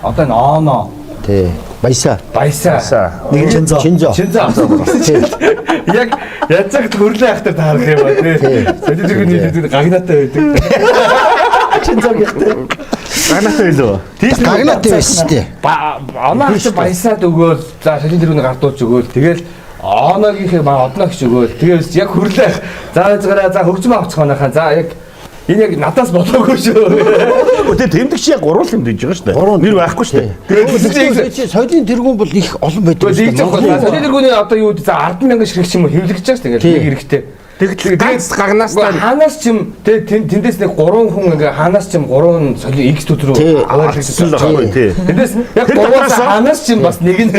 Одоо энэ Оно. Тий. Баясаа. Нэг Чинзо. Яг язаг хөрлөө ахтар таарах юм ба тий. Солиогийн гагнаатай байдаг. Чинзо гихтэй. Гагнаатай илүү. Тийш Гагнаатай байсан шүү дээ. Оноо ахт баясаад өгөөл за солион дэрүүнийг гардуулж өгөөл тэгэл Оногийнхээ одноо гэж өгөөл тэгэл яг хөрлөө. За язгараа за хөгжим авцгаах манайхаа за яг энэ яг надаас болоогүй шүү. Тэгээ тэмдэгч яг гурван юм дэж байгаа шүү дээ. Нэр байхгүй шүү дээ. Тэгээд соёлын тэргүүн бол их олон байдаг шүү дээ. Солион дэрүүний одоо юу за 10,000 ширхэг юм уу хэвлэгч байгаа шүү дээ. Нэг хэрэгтэй. Ганц гагнаас ханаас ч юм тэндээс нэг 3 хүн ингээ ханаас ч юм 3 солио X төд рүү аваад хэлсэн л байгаа тий. Тэндээс яг 3-аас ханаас ч юм бас нэг нь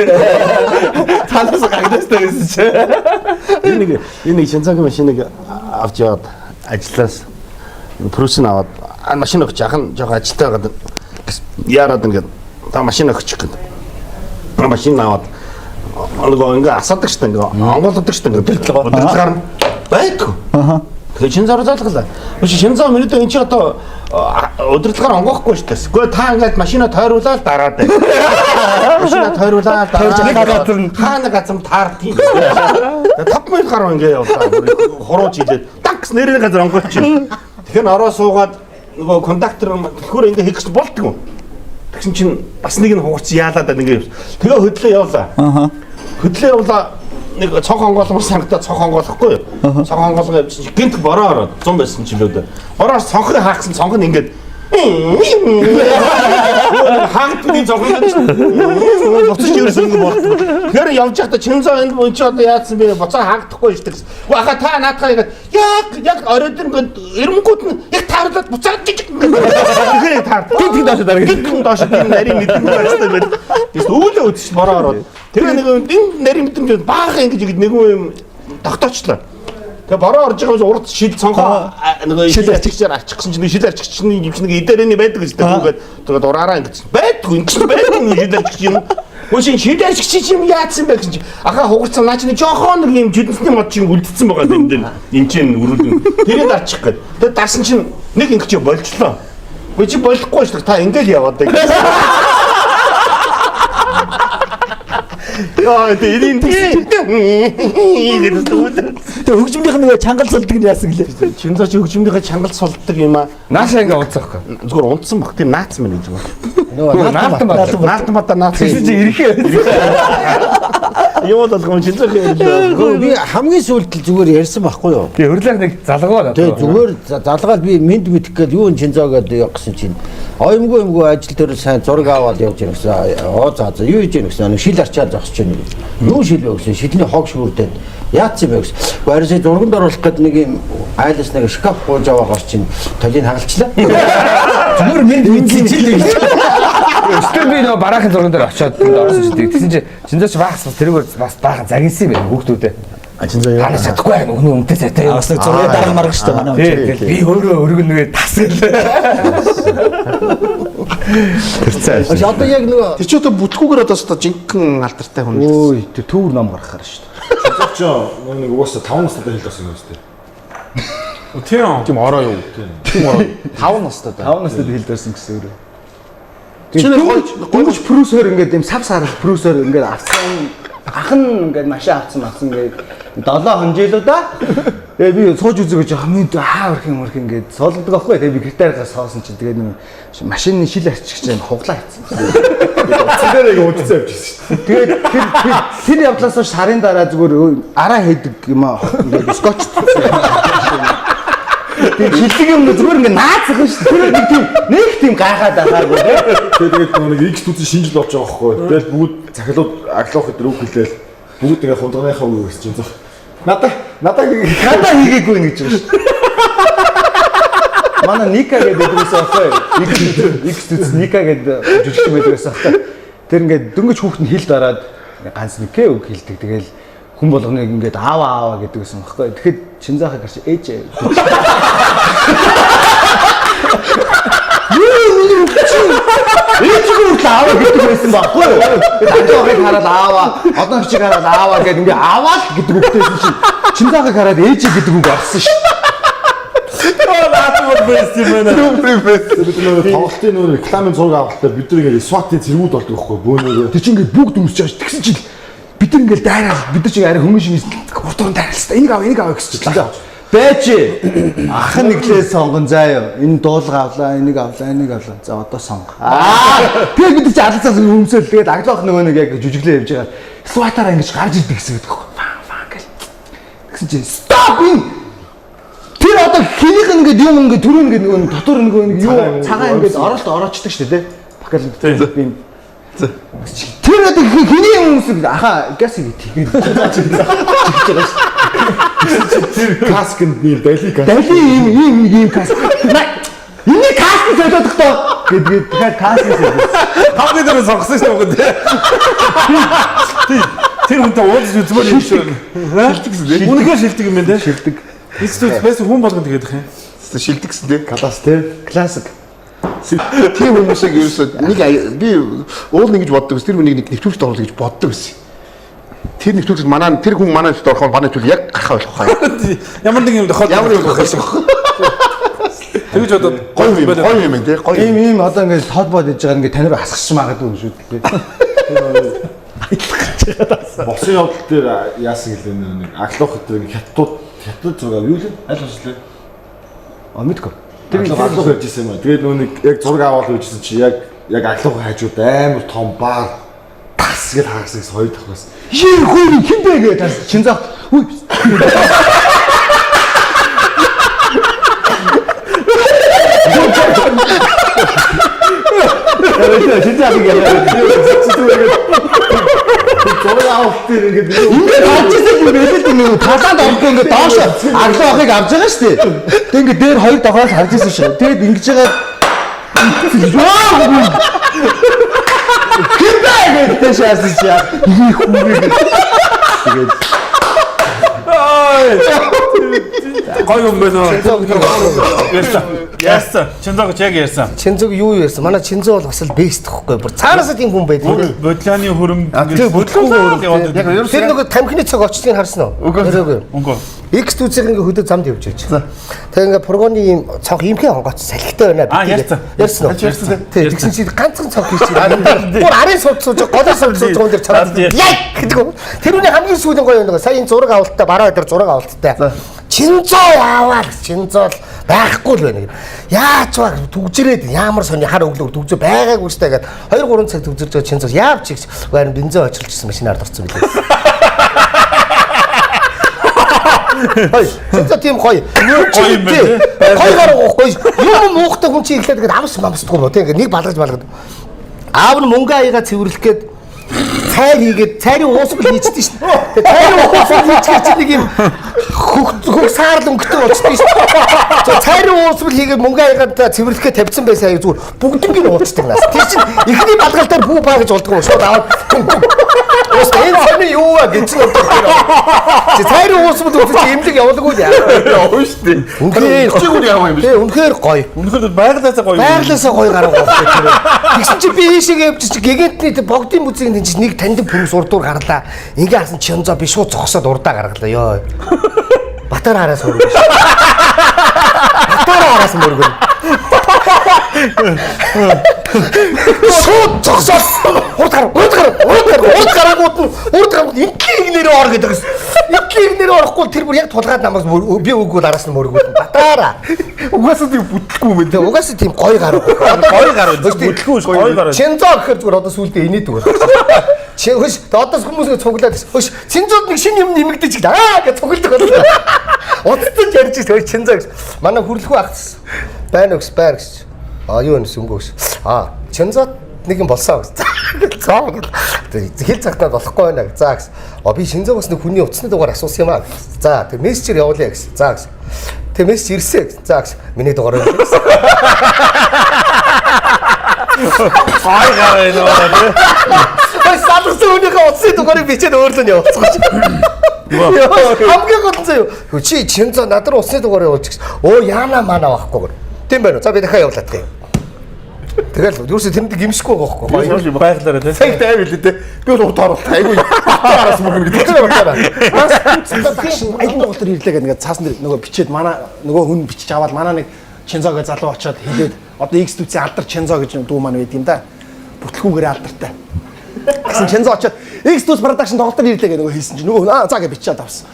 ханаас гагнаастай байсан чи. Энэ шинцаагийн машиныг авч яваад ажиллаас просин аваад машин өгч яхан жоо ажилтаа байгаад яарад ингээд та машин өгчих гээд. Машин аваад нөгөө ингээ асаадаг шүү дээ. Ингээ онгоолгодог шүү дээ. Өдөртлөгаар байдгүй. Тэгээ шинэ зар залгалаа. Шинэ зар минут энэ чи одоо өдөртлөгаар онгоохгүй шүү дээ. Гэхдээ та ингээд машинаа тойруулаад дараад бай. Машинаа тойруулаад дараад хаана газар таардаг юм. 5 минут гарав ингээ явлаа. Хурууж хилээд такс нэрийн газар онгооч чинь. Тэгэхээр ороо суугаад нөгөө кондактор тэгэхээр ингээ хийх болдгоо. Тэгсэн чинь бас нэг нь хуурч яалаад ингээ. Тэгээ хөдлөө явлаа. Хөдлөө явлаа. Нэг цонх онгоолгоос санагдаад цонх онгоолохгүй юу? Цонх онгоолгоо явчихсан чинь гинт бороо ороод 100 байсан ч лөөдөө. Бороо цонхыг хаахсан цонх нь ингээд хаагдны цонх нь буцаж ирсэн юм бол. Тэр явж байхдаа Чинзо энэ мөн ч одоо яатсан бэ? Буцаа хаагдахгүй шүү дээ. Угаха та наадхаа яг оройд ингээд эрэнгүүд нь яг тааруулаад буцаад жижиг ингээд. Тэгэхээр таар. Гинт доош дараа. Гинт доош нарийн мэдрэмж байстай байд. Тэс үүлээ үтш бороо ороод. Тэгээ нэг энэ нарийн мэдрэмж баахан ингэж нэг юм тогтоочлоо. Тэгээ бороо орж байгаа юм урд шил цонхоо нөгөө шил арчигчаар арчихсан чинь шил арчигчны юм чинь нэг идэрэний байдаг гэж тэгээд тэгээд ураараа ингэж байдгүй ингэж байдаг шил арчигч юм. Гүшин шил арчигч юм яатсан бэ гэж ахаа хугарцсан наа чинь жоохон нэг юм жүдэнсний мод чинь үлдсэн байгаа юм дээр энэ чинь өрүүлэн тэрийг арчих гээд тэгээд дарсан чинь нэг ингэж болчлоо. Гү чи болохгүй шүү та ингээл яваад байг. Яа тийм Хөгжмийнх нь чангал сулдаг нь яасан гэлээ. Чинзо чи хөгжмийнхээ чангал сулдаг юм аа. Нааша ингээ унцаахгүй. Зүгээр унтсан баг. Тэр наацсан мэн гэж байна. Нөгөө Наалтан наацсан. чи ирэхээ. Юу болгоом чинзоохоо ярьлаа. би хамгийн сүүлд л зүгээр ярьсан байхгүй юу? Тэгээ хөрлөх нэг залгаваа. Тэгээ зүгээр залгаал би мэд мэдэх гээд юу Чинзо гэдэг явсан чинь оюмгүй ажил дээр сайн зураг аваад явж ирсэн. Оо за юу хийж ирэх гэсэн шил арчаад зогсож байна. Юу шил вэ гэсэн шилний хог шүүрдээд яатсан бэ гэсэн. Гэрээсээ зурганд оруулах гээд нэг юм айлс нэг шкаф гууж аваагаар чинь толийг хагалчлаа. Зүгээр мэд мэдчихлээ. Өстөр би нөө бараахан зурган дээр очиод тэнд орсон ч тийм. Тэгсэн чи Чинзоч баахс тэрийг бас баахан загинсан юм байна хүүхдүүдээ. Чинзо яа. Ханаас чадахгүй байх өнөө өмтэй цайтай. Бас нэг зураг дарга марга штэ манай. Би өөрөө өргөнөгээ тасгал. Тэрцээ. Одоо яг нөгөө Тэр ч одоо бүтлгүүгээр одоо жинхэнэ алдартай хүн. ой тэр төвөр ном гаргахаар штэ. Чинзоч нэг угаасаа 5 настай хэл болсон юм шүү дээ. Тийм ороо юу. Тийм ороо. 5 настай. 5 настай хэл дээрсэн гэсэн өөрөө. Чиний Гомч продюсер ингээд юм сав сарах продюсер ингээд авсан ах нь ингээд машин авсан ингээд 7 хонжээлөө да. Тэгээ би сууж үзээ гэж хамгийн хаа өрх юм ингээд соолдог аахгүй. Тэгээ би гитараа соосон чинь тэгээ нэг машины шил арчигч юм хуглаа хийсэн. Цэдэрэг удацсан явчихсан шүү дээ. Тэгээд тэр явдлаас хойш сарын дараа зүгээр араа хийдэг юм аа ингээд скотч. Тэгээд шилдэг юм зүгээр ингээд наацах шүү дээ. Нэг тийм гайхаад байгаагүй тийм. Тэгээд нэг X төдий шинжил болж байгаа байхгүй. Тэгэл бүгд захиалууд аглах өдөр үг хэлээл бүгд ингээ хундганыхаа үг гэж чинь зах. Надаа хийгээгүй нэг ч юм шүү. Манай Ника гэдэг дээрээс авах. X төдий Ника гэдэг жүжигч байдгаас авах. Тэр ингээ дөнгөж хүүхэд нь хил дараад ганц нэг үг хэлдэг. Тэгэл хүн болгоныг ингээд аава гэдэг байсан байхгүй. Тэгэхэд Чинзаахаа гарч ээж. Ээжгүй аава гэдэг байсан байхгүй юу? Ажиохыг хараад аава, одон хчиг хараад аава гэдэг ингээ аваад гэдэг үгтэйсэн чинь Чинзаахыг хараад ээж гэдэг үг орсон шүү. Наатмал бэст юм байна. Бид нөгөө тоглолтын нөгөө рекламын зураг авахтаа бид нэг SWAT-ийн зэргүүд болдог байхгүй бөөнөрөө. Тэр чинь ингээд бүгд өмсөж байгаа ш. Тэгсэн чинь бид нар ингээд дайраад бид нар чинь арай хөнгөн шиг хурдхан дайралстай. Энийг аваа гэсэн чинь. Бэж ах нэглээ сонгон заа юу. Энэ дуулга авлаа, энийг авлаа. За одоо сонго. Тэгээд бид чи алцаас өмсөөл тэгээд аглах нөгөө нэг яг жүжиглээ явж байгаа. Сватаараа ингэж гарч ирдэг гэсэн үг байхгүй. Фаа гэл. Тэгсэн чи стоп ин. Тэр одоо хинийх ингээд юм ингээд түрүү ингээд нөгөө дотор нөгөө нэг юу цагаан ингээд ороочдөг шүү дээ. Бакалд тийм. Тэр одоо хиний юм өмсөв аха газ ингэ тэгээд Тэр каскэнд нэг дали каск. дали ийм каск. Энийг каск солиод тохтоо гэдэг тэгэхээр каск гэсэн. Хамгийн дээр сонгосон шүү дээ. Тэр хүнтэй уулзж үзмээр юм шүү. Шилдэг гэсэн дээ. Үнэхээр шилдэг юм байна те. Шилдэг. Эсвэл бэс хүн болгонд тэгээд их юм. Шилдэг гэсэн дээ. Кадас те классик. Тийм хүмүүсийг ерөөсөө нэг би уул нэг гэж боддог. Тэр хүнийг нэг нэвтрүүлэгт оруулах гэж боддог гэсэн. Тэр нэвтрүүлэгт манай тэр хүн манай нэвтрүүлэгт орохоор манай нэвтрүүлэг яг гарах байх хаа. Ямар нэг юм дохол. Ямар юм гэсэн. Тэгж одоо Гоё юм те. Гоё. Ийм одоо ингээд толбоод иж байгаа ингээд танаар асгах магадгүй шүү дээ. босон явдал дээр яасан гэлээ нэг аглах гэдэг хятад зураг юу лээ? Аль болчихлоо. Мэдгүй. Тэр аглах ярьж ирсэн юм аа. Тэгээд нөө нэг яг зураг аваад үйжсэн чи яг аглах хажууд амар том баар тас гэж хаагсан хоёр давхаас. Ее хөөе хинбэ гэдэг шинзаа. Үгүй. Шинзаа гэдэг. Зураг авах дээр ингээд Ингээд харж ирсэн юм байлээ дээ нэг талаанд орохгүй ингээд доош аглаа ахыг авч байгаа шүү дээ. Тэг ингээд дээр хоёр давхраас харж ирсэн шүү. Тэгэд ингэж байгаа хинбэ гэдэг шаасан чи их хүүгээ. Тэгээд гоё юм байна. Яасан. Чинзог яг ярьсан. Чинзог юу ярьсан? Манай Чинзог бол бас л бэст гэхгүй. Бүр цаанаасаа тийм хүн байдаг. Бодлооны хөрөм Тэгээ бодлогын хөрөм. Тэр нөгөө тамхины цаг очдгийг харсан уу? Үгүй. X түүцийг ингээ хөдөө замд явж байж. Тэгээ ингээ прогоны ийм цонх имхээ хонгоц салхитай байна. Ярьсан уу? Тэгээ тэгсэн чи ганцхан цонх хийж байна. Бүр арын сууж голоос сууж байгаа юм дээр цонх. Яг гэдэг. Тэрүүний хамгийн сүүлийн гоё юм. Сая энэ зураг авалттай бараа дээр зураг авалттай. Чинзоо яваа Чинзоо байхгүй л байна. Яаж баг түгжрээд ямар сони хар өглөө түгжээ байгаагүй штэ гэдэг 2-3 цаг түгжирж байгаа Чинзоо яавч их байна бензин очилчихсан машинаар дурцсан билээ. Хой Чинзоо тийм гоё. Гоё юм байна. Гоёгоор гоё. Юм муухтай хүн чи ихлээд тэгээд амсдаггүй бо тийм нэг балгаж аав нь мөнгө аяга цэвэрлэх гээд цайр хийгээд цайрын уусбал хийчихдээ шин. Тэгээ цайрын уусбал хийчих нэг юм хөх саарл өнгөтэй болчихсон шин. Цайрын уусбал хийгээд мөнгө аягаад цэвэрлэхээ тавьсан байсан аяг зүгээр бүгднийг нь уучдаг нас. Тэр чинь ихний бадгал дээр бүү баа гэж болдгоо шууд аваад уус энэ сони юу вэ гэсэн юм байна. Цайрын уусбал үүсэж имлэг явуулгүй яа. Явна шүү дээ. Үнэхээр чигүүл яваа юм биш. Тэг үнэхээр гоё. Үнэхээр байгалаасаа гоё. Байгалаасаа гоё гараагүй байна. Тэгсэн чи би ийшээ явж чи гэгэнтний богдын музейн тэнцэж нэг таньдаг хүмүүс урдуур гарлаа. Ингээ харсан Чинзоо би шууд зогсоод урдаа гаргалаа ёо. Батар хараас мөргөн. Батар хараас мөргөн. Шууд зогсоод урд инкийг нэрээ ор гэдэг. Инкийг нэрээ орохгүй тэр бүр яг тулгаад намаас би үгүй араас нь мөргөн. Батара. Угаасаа тийм бүтлэхгүй юм дээ. Угаасаа тийм гоё гарав. Одоо Гоё гарав. Бүтлэхгүй шүү. Гоё гарав. Чинзоо гэхээр зүгээр одоо сүулдэ инээдэг байна. Чи хөш одоо хүмүүс цуглаад хөш Чинзоод нэг шинэ юм нэмэгдэж гэлээ гэж цугладаг байна. Удацж ярьж байгаа Чинзоо гэж. Манай хүрлэхүү агц байна уу гэж байр гэж. Юу нэ сүнгөө гэж. Чинзоод нэг юм болсон гэж. За гэж. Хэл цагтаа болохгүй байна гэж. За гэж. Би Чинзоогоос нэг хүний утасны дугаар асуусан юм аа. За тэг мессежээр явуулъя гэж. За гэж. Тэг мессеж ирсэн гэж. За гэж. Миний дугаараа гэсэн. Ай гараа нөө. Салгасан үнийхээ утасны дугаарыг бичээд өөрлөө нь явуулсан. Хамгийн гол зөө. Чи Чинзоо надад утасны дугаарыг явуулчих. Яана мана байхгүй. Тийм байна уу? За би дахиад явуулаад тээ. Тэгэл юусе тэнд гимшгүй байхгүй. Гоё байгалаараа тий. Цаг тайв л дээ. Би бол удаа оруулах айгүй. Араас мөргөн гэдэг. Айгуу гол төр ирлээ гэдэг ингээд цаасан дээр нөгөө бичээд манай нөгөө хүн бичиж аваад манай нэг Чинзоогоо залуу очоод хэлээд одоо X төцийн алдар Чинзо гэж дүү маань байд юм да. Бүтлгүүгээр алдартай. Гэсэн Чинзо очоод X төц production тоглолтод ирлээ гэх нөгөө хэлсэн чинь нөгөө за гэж бичээд авсан.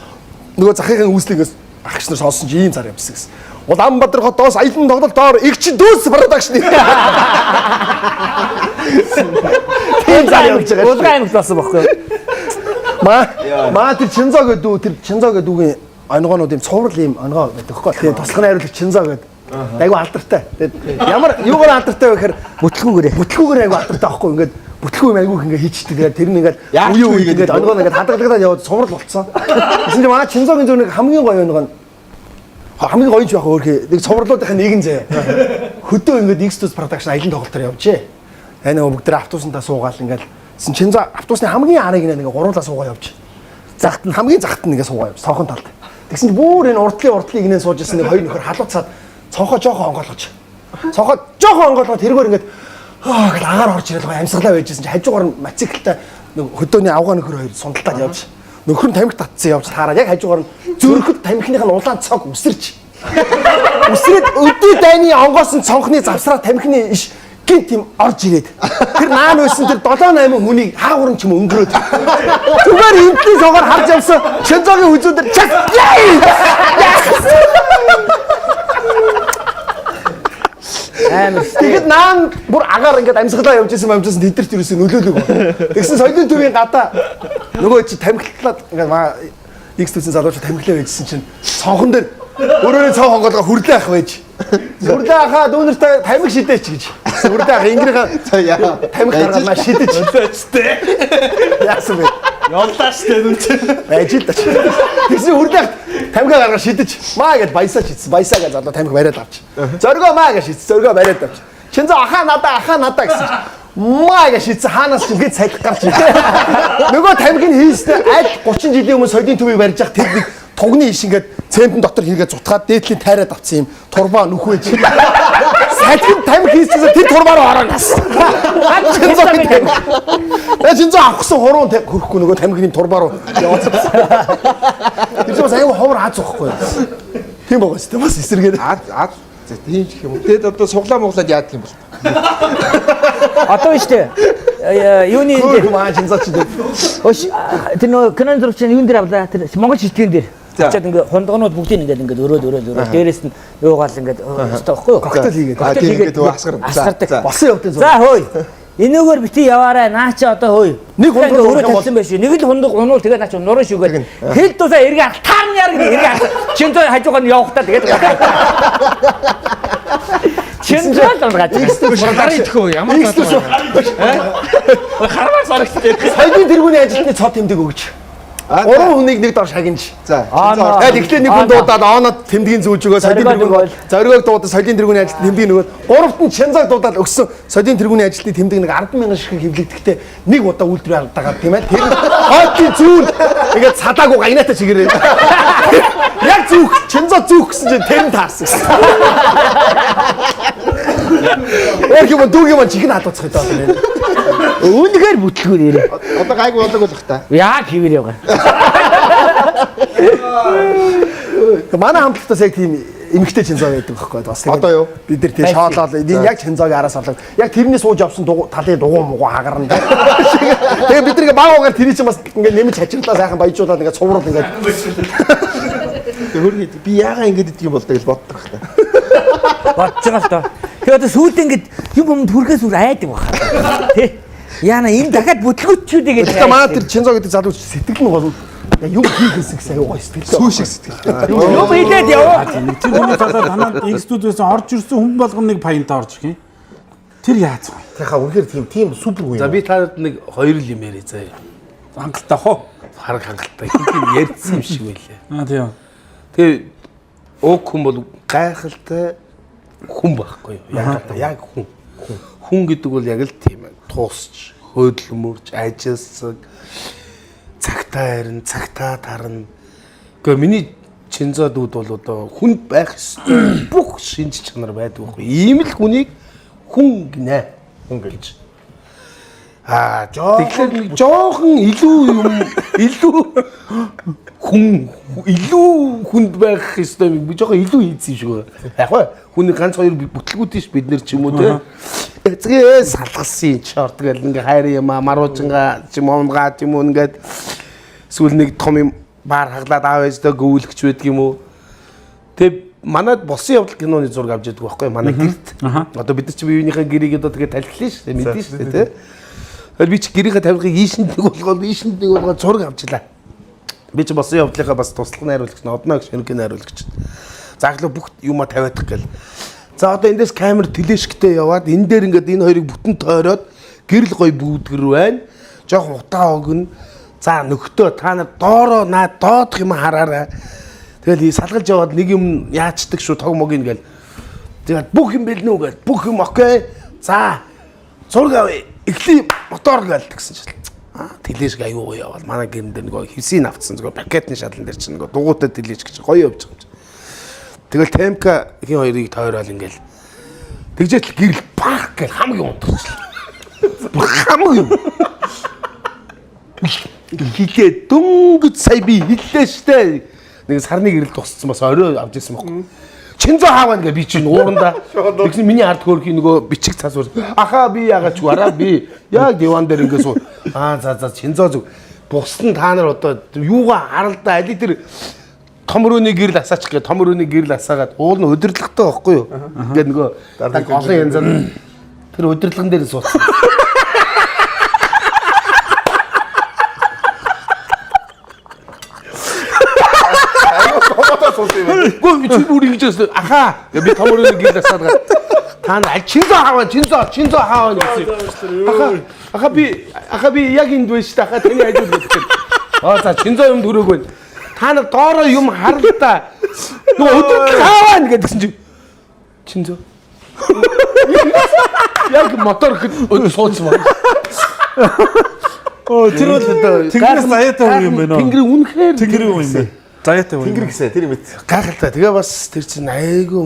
Нөгөө захын үүслэгээс агч нар сонсон чинь ийм зар юмсан гэсэн. Улаанбаатар хотоос аялан тоглолт доор X дүүс production. Тийм зар явж байгаа. Улаан аймагт болсон байхгүй юу? Маа тэр Чинзо гэдэг дүүгийн онгоонууд юм цуврал юм онгоо байдаг хөөхгүй. Тэгээ тослохны хариулт Чинзо гэдэг. Айгу алдартай. Тэгээд ямар юугаар алдартай вэ гэхээр бүтлгүүгээр айгу алдартай байхгүй. Ингээд бүтлгүү юм айгу ингээ хийчдэг. Тэгээд тэр нь ингээд үе үе ингээд онгоо ингээд хадгалагдаад яваад цуврал болцсон. Гэсэн чинь манай Чинзогийн зөв нэг хамгийн гоё онгоо хамгийн гоё ч байх өөр нэг цувралуудын нэг нь заяа. Хөдөө ингээд X2 production аялын тоглолтоор явжээ. Энэ бүгд тэр автобусандаа суугаал ингээд Чинзо автобусны хамгийн арыг нэг гуруулаа суугаа явж. Загт нь хамгийн загт нь ингээ суугаа явж. Цонхон талд. Тэгсэн чинь бүр энэ урдлыг игнээ сууж ирсэн нэг хоёр нөхөр халууцаад цонхоо жоохон онгойлгож. Цонхоо жоохон онгойлгоод тэргээр ингээд гэл агаар орж ирэл гоо амьсгалаа байжсэн чинь хажуугаар нь мотоциклтай нэг хөдөөний авгаа нөхөр хоёр сундалтаад явж. Нөхөр нь тамхи татсан явж таараад яг хажуугаар нь зөрөхөд тамхиных нь улаан цог үсэрч. Үсрээд өдөө дайны онгоос нь цонхны завсраа тамхины иш гинт юм орж ирээд тэр наан байсан тэр 7-8 хүнийг хаагур ч юм өнгөрөөд зүгээр эмтний цоогоор харж явсан Чинзогийн хүзүүдэр чаг тэгээд наан бүр агаар ингээд амьсгалаа явж исэн тэдэрт юусэн нөлөөлөг. Тэгсэн соёлын төвийн гадаа нөгөө чи тамхитлаад ингээд X төсний залууч тамхилаа байжсэн чинь цонхон дээр өөрөөрөө цоо хонголгоо хүрлээ ах байж. Хүрлээ ахаа дүүнэртэй тамхи шидээч гэж. Хүрлээ ах ингэрийн тамхи гаргаад маш шидэж. Яасан бэ? Явлааштай нүн чи. Ажил тач. Тэгсэн хүрлээ ах тамхи гаргаад шидэж. Маа гэж баясаа шидсэн. Баясаа гэж залуу тамхи бариад авч. Зоргоо маа гэж шидсэн. Зоргоо бариад авч. Чинзо ахаа надаа гэсэн. Маа гэж шидсэн. Хаанаас ч ингээд салхи гарч ирээ. Нөгөө тамхиг хийснээр аль 30 жилийн өмнө соёлын төвийг барьж явах тэр нэг тугны иш ингээд цементэн дотор хийгээд зутгаад дээдлийн тайраад авсан юм турбаа нүхвэж. Салхин тамхи хийсэн тэр турбаа руу ороогоос. Чинзо авахсан хуруун хөрөхгүй нөгөө тамхины турбаа руу явуулсан. Тэр чинь аюу ховор аз واخхгүй. Тийм байгаа шүү дээ. Бас эсэргээр аз тийм ч юм уу. Тэгэд одоо суглаа моглаад яадаг юм бол. Одоо штэ юуны энэ маа Чинзо ч дээ. тэр нөө кинон зурагч юун дээр авлаа тэр Монгол шилтгэн дээр. Очоод ингээ хундагнууд бүгдийг ингээд өрөөд дээрээс нь юугаал ингээд өстой байхгүй юу? Коктейл хийгээд. Тэгээд асгардаг. Болсон явдсан. За хөөе. Энэгээр бити яваарай. Наа чи одоо хөөе. Нэг хундаг өрөө тавьсан байх шүү. Нэг л хундаг унуул тэгээд наа чи нуруу шүгээд. Хэл тусаа эргээ ах таарны яар гэдэг эргээ ах. Чинзо хажуугаар нь явах та тэгээд. Чинзо л гаж. Гараа идэхөө ямар таатай. Хармаас орчихсон. Соёлын тэргүүний ажилтны цоо тэмдэг өгч. 3 хүнийг нэг дор шагинж. За. Тэгэхээр нэг хүн дуудаад оонод тэмдгийн зүүж өгөө соёлын тэргүүн зоригог дуудаад соёлын тэргүүний ажилтны тэмдэг нөгөөд гуравт нь Чинзог дуудаад өгсөн соёлын тэргүүний ажилтны тэмдэг нэг 10,000 шиг хэвлэгдэхтэй нэг удаа үйлдвэр алдагаад тийм ээ. Тэр хоотын зүүн ингээд цадаагүй гайнаатай чигээрээ. Яг зүүх Чинзог зүүх гэсэн чинь тэр нь таарсан. Яг юм дүүгийн маань чихэн хадууцах гэдэг байна. Үүнийгээр бүтлгүүр ирээ. Одоо гайгүй болдог болох та. Яг хийвэр яваа. Манай хамтлагтаас яг тийм эмэгтэй Чинзо байдаг байхгүй бас тэгээд Одоо юу? бид нар тийм шоолол энэ яг Чинзогийн араас олог яг тэрний сууж авсан талын дугуй мугу хагарна. Тэгээд бид нэг баагаар тэрий чинь бас ингээд нэмж хачирлаа сайхан баяжуулаад ингээд цуврал ингээд Хөргий би яагаад ингэж идэх юм бол тэгэл боддог та. Бодож байгаа л доо. Тэгээд одоо сүүлд ингээд юм юмд хүрхээс үр айдаг баха. Тэ. Яна энэ дахиад бүтлгүүчүүдээ гэж. тэгээд манай тэр Чинзо гэдэг залууч сэтгэл нь бол юу хийхээс гэсэн аюу гой сэтгэл. Сүү шиг сэтгэл. Юу хийлээд яваа. Тэр хүний талаар танаад X-студиоос орж ирсэн хүн болгоно нэг паянтаа орж ирэх юм. Тэр яаж вэ? Яхаа үнэхээр тийм супер үе. За би таад нэг хоёр л юм яриа заяа. Хангалттай хоо. Хараг хангалттай. Хин ярьсан юм шиг байлаа. Тийм. Тэгээ өөг хүн бол гайхалтай хүн байхгүй юу? Яг хүн. Хүн гэдэг бол яг л тийм ээ. Туусч, хөөдлөмөрч, ажилласаг, цагтаа харин, цагтаа тарна. Гэхдээ миний Чинзо дүүд бол одоо хүн байх ёстой бүх шинж чанар байдаг байхгүй. Ийм л хүнийг хүн гинэ. Хүн гэж. Тэгэхээр нэг жоохон илүү хүнд байх ёстой би жоохон илүү хийсэн юм шиг байна. Яг бай хүний ганц хоёр бүтлгүүд тийш бид нэр ч юм уу те. Эцгээ салгасан чорт гэл ингээ хайр юм маруужинга ч юм уунгаа ч юм уу ингээд сүүл нэг том юм баар хаглаад аав ээждээ гүйлгч байдаг юм уу. Тэг манад болсон явдал киноны зураг авч яддаг байхгүй манай гэрт. Одоо бид нар чи биеийнхээ гэрийг одоо тэгээ талхилсан шүү дээ мэдэн шүү дээ те. Би чи гэрийнхээ тавилгыг ийшэнд нэг болгоод зураг авчлаа. Би чи болсон явдлынхаа бас туслах найруулагч одноо гэж шинэ найруулагч. Зааглаа бүх юма тавиадах гэл. За одоо эндээс камер телешктэй яваад энэ дээр ингээд энэ хоёрыг бүтэн тойроод гэрэл гой бүүдгэр байна. Жохон утаа өгнө. За нөхдөө та нар доороо наад доодох юм хараарай. Тэгэл салгалж яваад нэг юм яачдаг шүү тог мог ин гэл. Тэгээд бүх юм бэлнэ үү гэл. Бүх юм окей. За зураг авъя. Эхлэе мотор гээл гэсэн чинь. Тележг аюу гоё явал манай гэрэн дээр нөгөө хевсийн автсан зүгээр пакетны шатлан дээр чинь нөгөө дугуйтай тележ гэж гоё явж байгаа юм. Тэгэл темка хин хоёрыг тойрол ингээл тэгжээч гэрэл парк гэл хамгийн унтарчлаа. Хамгийн хилээ дөнгөж сая би хиллээ штэ. Нэг сарны гэрэл тусцсан бас орой авч ирсэн байхгүй. Чинзо хааваа ингээ би чинь ууранда тэгсэн миний ард хөөрхий нөгөө бичиг цаас үр ахаа би яагаад ч гараа би яг диван дээр ингээ суу за чинзо зүг бус нь та нар одоо юугаа харалдаа али тэр том рууны гэрэл асаач гээ том рууны гэрэл асаагаад уул нь өдөрлөгтэй байхгүй юу ингээ нөгөө даг олон янзаар тэр өдөрлөгөн дээр суусан. Гүн чи бүр ингэж ахаа би томрын гэрэл асаад та нар чинзо хааваа гэсэн. Ахаа би яг энд байна шүү дээ. Ахаа таны хажууд гэдэг. За чинзо юм төрөөг байна. Та нар доороо юм харалтаа. Нөгөө өдөрлөг хааваа гэдгсэн чи чинзо. Яг мотор хэд суудсан байна. Тэр бол тэнгэрээс заяатай юм байна. Тэнгэрийн үнэхээр тэнгэрийн юм байна. Заяатай байна. Тэнгэр гэсэн тэр мэд. Гайхалтай. Тэгээ бас тэр чинь айгүй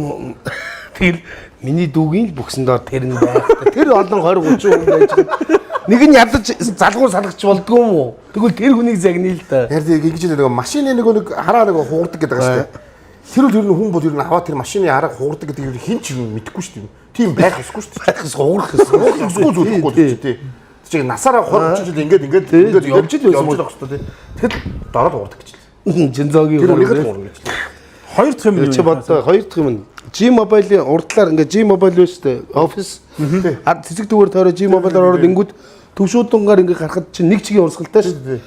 тэгэл миний дүүгийн л бүксэндээ тэр нь байх. Тэр олон 20 30 хүн байж байгаа. Нэг нь ядаж залгуур салгач болдгоо юм уу? Тэгвэл тэр хүнийг загнаа л да. Яг тийм ингэж нэг машины нэг хараа нэг хуурдаг гэдэг байгаа шүү дээ. Тэр нь хүн бол ер нь аваа тэр машины хараа хуурдаг гэдэг хин ч юм мэдэхгүй шүү дээ. Тийм байх ёсгүй шүү дээ. Хуурах ёсгүй зүйлгүй тий. Тэг насаараа хурж ижил ингээд явж л байсан байх шүү дээ. Тэгэхэд дараад хуурдаг гэж. Жинзогийн хоёр дахь юм чи бодоо хоёр дахь юм. G-Mobile-ийн урдлаар ингээ G-Mobile шүү дээ. Office. Цэцэг дүүгээр тойроо G-Mobile-аар ороод ингүүд төвшүүднгээр ингээ гарахад чинь нэг чигийн урсгалтай шүү дээ.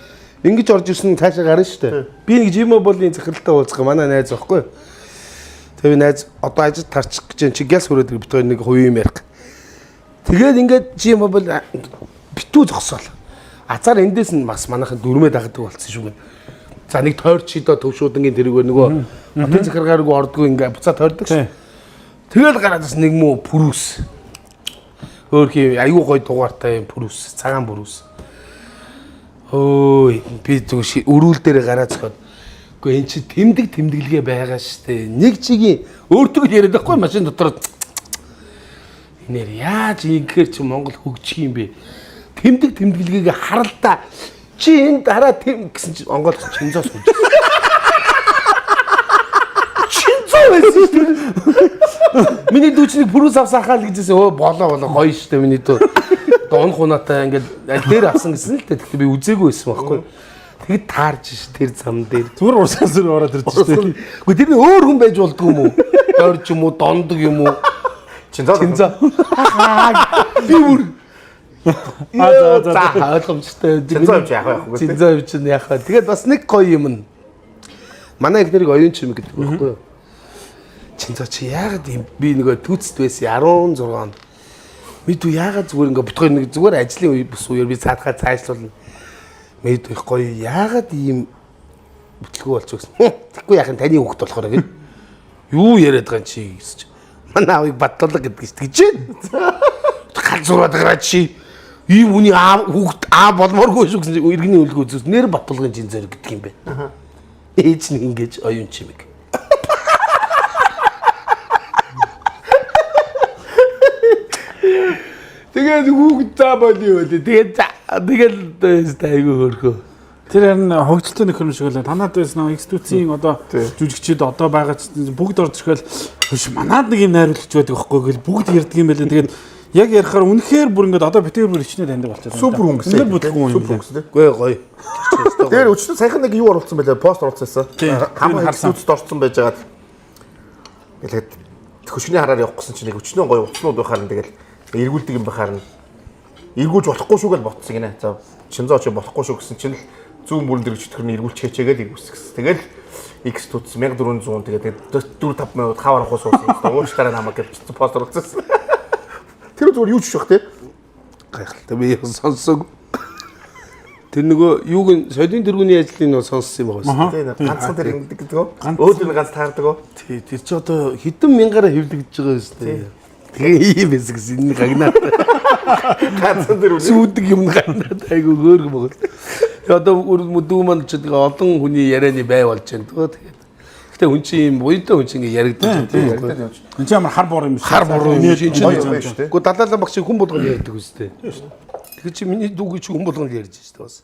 Ингиж орж ирсэн цаашаа гарна шүү дээ. Би нэг G-Mobile-ийн захиралтай уулзах манай найз байхгүй. Тэгээ найз одоо ажид тарчих гэж чи гяс хүрээд битгаар нэг хувийн юм ярих. Тэгээд ингээд G-Mobile битүү зогсоол. Азар эндээс нь бас манайхан дөрмөө дагдаг болсон шүү гэн. За нэг тойрч шидо төвшүүднгийн тэрэг нөгөө хотын захиргааргүй ордгоо ингээ буцаа тойрдог ш. Тэгэл гараад бас нэг муу пүрүс. Хөөрхий аюу гой дугаартай пүрүс, цагаан пүрүс. Ой би зүг өрүүл дээр гараад зөхөд. Гэхдээ эн чи тэмдэглэгээ байгаа штэ. Нэг чигийн өөртөө яриад байхгүй машин дотор. Энээр яаж ингэхэр чи Монгол хөгжих юм бэ? Тэмдэглэгээ харалтаа чи энэ дараа тэм гэсэн чи онгоол чинзоос хүч. Чинзоо байсан шүү дээ. Миний дүүчнийг пүрүс авсаахаа л гэжсэн. Өө болоо гоё шүү дээ миний дүү. Дон хунаатай ингээд аль дээр авсан гэсэн л дээ. Тэгтээ би үзээгүй байсан байхгүй. Тэгэд таарч ш тэр зам дээр. Зүгээр урсгал зүр ороод ирж шүү дээ. Гэхдээ тэр нь өөр хүн байж болдгоо юм уу? Дорж юм уу, дондог юм уу? Чинзоо. Би бүр за ойлгомжтой. Чинзоо яах вэ? Чинзоо чинь яах вэ? Тэгээд бас нэг гоё юм нь. Манай их нэрийг оюун чим гэдэг байхгүй юу? Чинзоо чи яагаад би нөгөө түүцэд байсан 16 он. Мэд үү яагаад зүгээр ингээ битгой нэг зүгээр ажлын үе бус үеэр би цаадахаа цаашлуулна. Мэд их гоё яагаад ийм бүтлгүү болчих гэсэн. Тэгэхгүй яах юм таны хүүхд болохоор гэн. Юу яриад байгаа чи гэж. Манай авыг баттуулга гэдэг гэж. Гал зураад гараад чи ийм үний хүүхд болмооргүй шүү гэсэн иргэний үлгөө зүс нэр батулгын жинзэр гэдэг юм байна. Ээж нэг ингэж оюун чимэг. Тэгээд хүүхэд заа болио үлээ. Тэгээд айгүй хөрхөө. Тэр харин хөгжилтэй нөхөр шиг л танаад байсан X2-ийн одоо жүжигчид одоо байгаа бүгд орж ирэхэл биш манад нэг юм найруулагч байдаг байхгүй гэл бүгд ярьдаг юм байлаа. Тэгээд яг ярихаар үнэхээр бүр ингээд одоо битэр бүр ичнээ таньдаг болчихсон. Супер хүн гэсэн. Үнэхээр бүтлгүй юм. Супер хүн гэсэн. Гүй гоё. Тэр өчтөр саяхан нэг юу оруулсан байлаа? Пост оруулсан. Хамгийн харсан. X2-д орсон байж байгаа. Тэгэл хөшгөний хараар явах гэсэн чинь нэг өчнөө гоё уцнууд байхаар нь тэгэл эргүүлдэг юм байхаар нь эргүүлж болохгүй шүү гэж ботсон гинэ. За Шинзоо ч болохгүй шүү гэсэн чинь зүүн бүрэн дэрэг чөтгөр нь эргүүлж хийчээгээл эргүүлсэн. Тэгэл X тутс 1400 тэгээд 4-5 минут хавар хус уусан. Уучлаарай намайг гэж пост оруулсан. Тэр зүгээр юу ч ших те. Гайхалтай би сонсог. Тэр нөгөө юуг нь солин дэргүүний ажлыг нөгөө сонссон юм байгаа шүү дээ. Ганцхан тэр ингэдэг гэдэг үү? Өөдөө нэг ганц таардаг уу? Тий, тэр чи одоо хэдэн мянгаараа хэвлэгдэж байгаа шүү дээ. Тэгээ ийм байсан гэсэн энэ гагнаад. Ганцхан тэр үү? Сүүдэг юм гагнаад айгу хөөргөн байгаа. Тэгээ одоо дүү маань ч тэгээ олон хүний ярианы бай болж байна тоо тэгээд. Гэтэ хүн чинь юм буйдаа хүн чинь ингэ яригдаж байна. Энд чинь амар хар бор юм шиг. Хар бор юм шиг чинь. Гэхдээ Гэхдээ далаалан багч хүн болгоно ярьдаг үстэй. Тэгэхээр чи миний дүүг чи хүн болгоно ярьж шүү дээ бас.